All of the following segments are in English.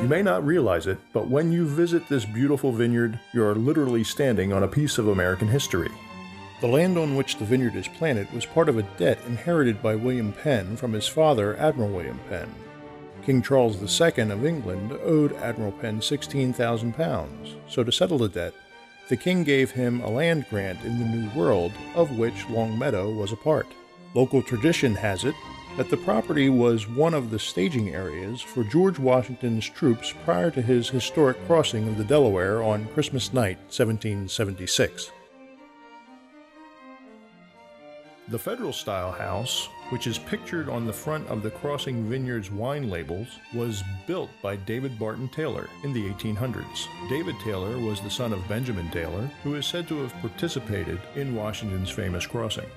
You may not realize it, but when you visit this beautiful vineyard, you are literally standing on a piece of American history. The land on which the vineyard is planted was part of a debt inherited by William Penn from his father, Admiral William Penn. King Charles II of England owed Admiral Penn £16,000, so to settle the debt, the king gave him a land grant in the New World, of which Longmeadow was a part. Local tradition has it that the property was one of the staging areas for George Washington's troops prior to his historic crossing of the Delaware on Christmas night, 1776. The Federal-style house, which is pictured on the front of the Crossing Vineyards wine labels, was built by David Barton Taylor in the 1800s. David Taylor was the son of Benjamin Taylor, who is said to have participated in Washington's famous crossing.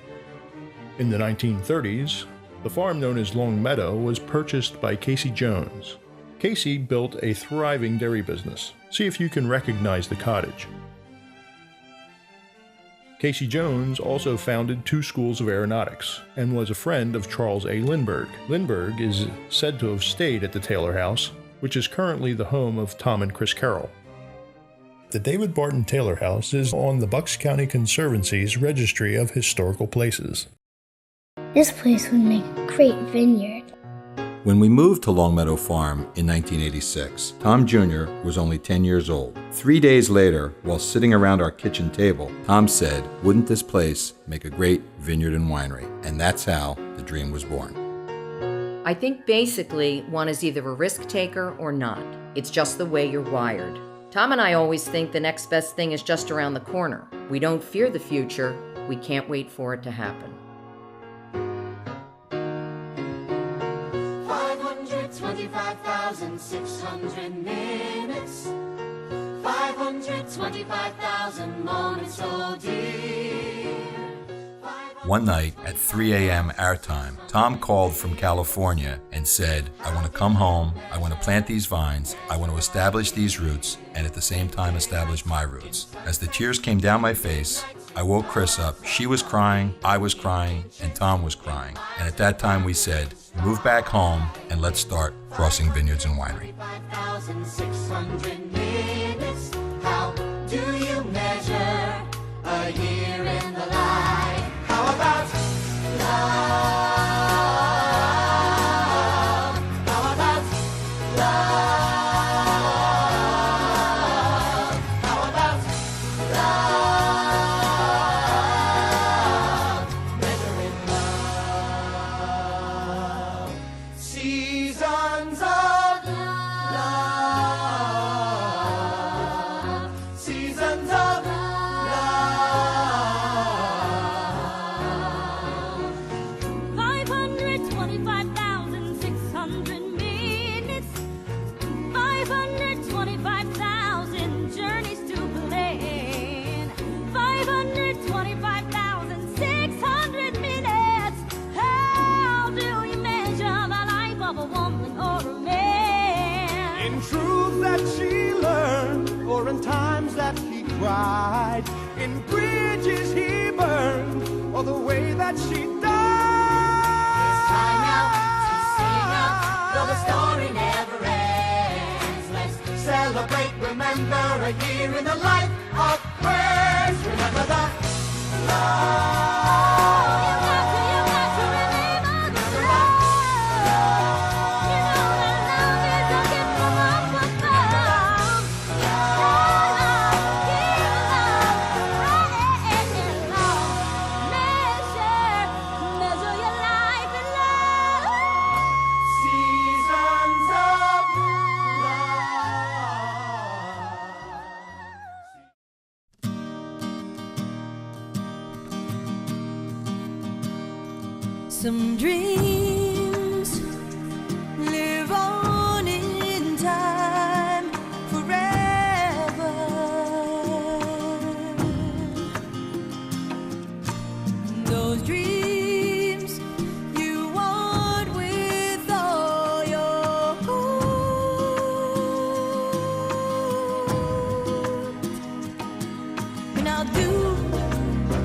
In the 1930s, the farm known as Longmeadow was purchased by Casey Jones. Casey built a thriving dairy business. See if you can recognize the cottage. Casey Jones also founded 2 schools of aeronautics and was a friend of Charles A. Lindbergh. Lindbergh is said to have stayed at the Taylor House, which is currently the home of Tom and Chris Carroll. The David Barton Taylor House is on the Bucks County Conservancy's Registry of Historical Places. This place would make a great vineyard. When we moved to Longmeadow Farm in 1986, Tom Jr. was only 10 years old. 3 days later, while sitting around our kitchen table, Tom said, "Wouldn't this place make a great vineyard and winery?" And that's how the dream was born. I think basically one is either a risk taker or not. It's just the way you're wired. Tom and I always think the next best thing is just around the corner. We don't fear the future. We can't wait for it to happen. 525,600 minutes, 525,000 moments, oh dear. One night at 3 a.m. our time, Tom called from California and said, "I want to come home, I want to plant these vines, I want to establish these roots, and at the same time establish my roots." As the tears came down my face, I woke Chris up. She was crying, I was crying, and Tom was crying. And at that time we said, "Move back home and let's start Crossing Vineyards and Winery." 5,600 minutes, how do you measure a year in the life? How about love? How about love? How about love? Measuring love. Seasons of love. Seasons of love. 525,600 minutes, 525,000 journeys to plan, 525,600 minutes. How do you measure the life of a woman or a man? In truths that she learned, or in times that he cried, in bridges he burned, or the way that she died. It's time now to sing out, though the story never ends. Let's celebrate, remember a year in the life of Chris. Remember the love. You got to remember the love. You know that love is a gift from up above. Measure your life in love. Seasons of love. Some dreams live on in time forever. Those dreams you want with all your heart. And I'll do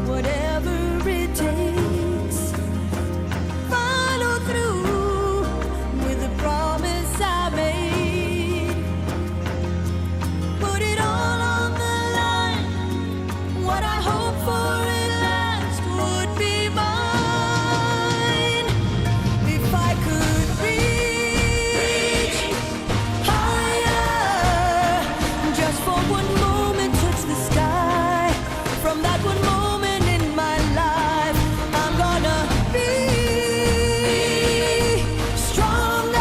whatever it takes. Follow through with the promise I made. that one moment in my life, I'm gonna be stronger.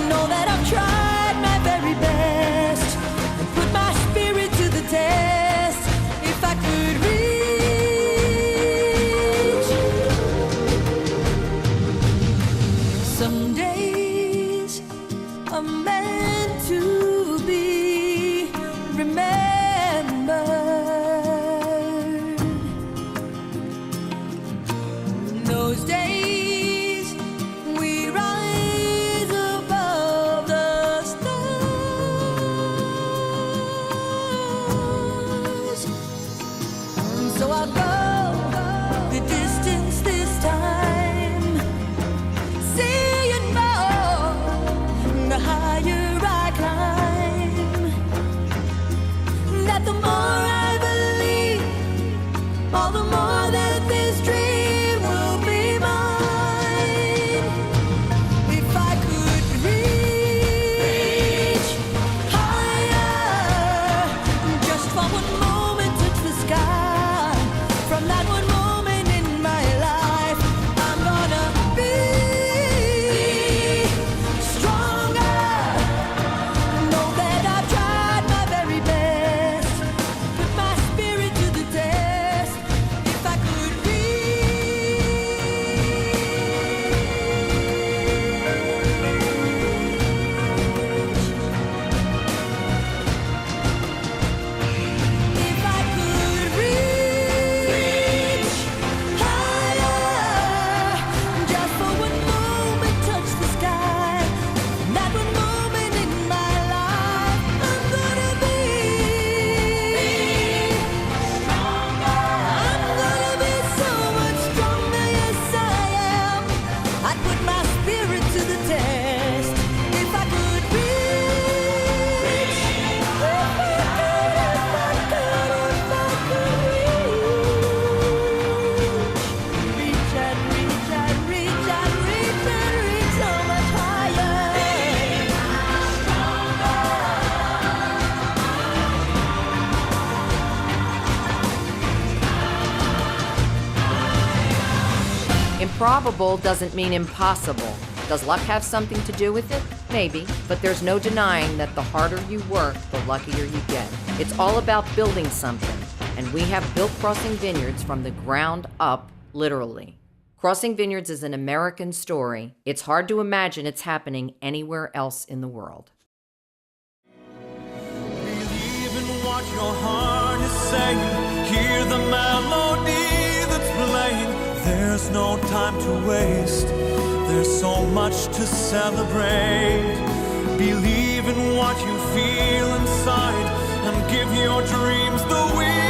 Know that I've tried my very best and put my spirit to the test. If I could reach, some days are meant to be remembered. Those days we rise above the stars. So I'll go the distance this time, seeing more the higher I climb. That the more I believe, all the more that this dream will be mine. If I could reach higher, just for one moment touch the sky. From that one moment in my life, I'm gonna be stronger. Know that I've tried my very best, put my spirit to the test. If I could reach higher, just for one moment touch the sky. That one moment in my life, I'm gonna be stronger. I'm gonna be so much stronger, yes I am. I'd put my spirit to the test. If I could reach, if I could reach and reach and reach and reach and reach so much higher. Improbable doesn't mean impossible. Does luck have something to do with it? Maybe, but there's no denying that the harder you work, the luckier you get. It's all about building something, and we have built Crossing Vineyards from the ground up, literally. Crossing Vineyards is an American story. It's hard to imagine it's happening anywhere else in the world. Believe in what your heart is saying. Hear the melody that's playing. There's no time to waste. There's so much to celebrate. Believe in what you feel inside and give your dreams the wings.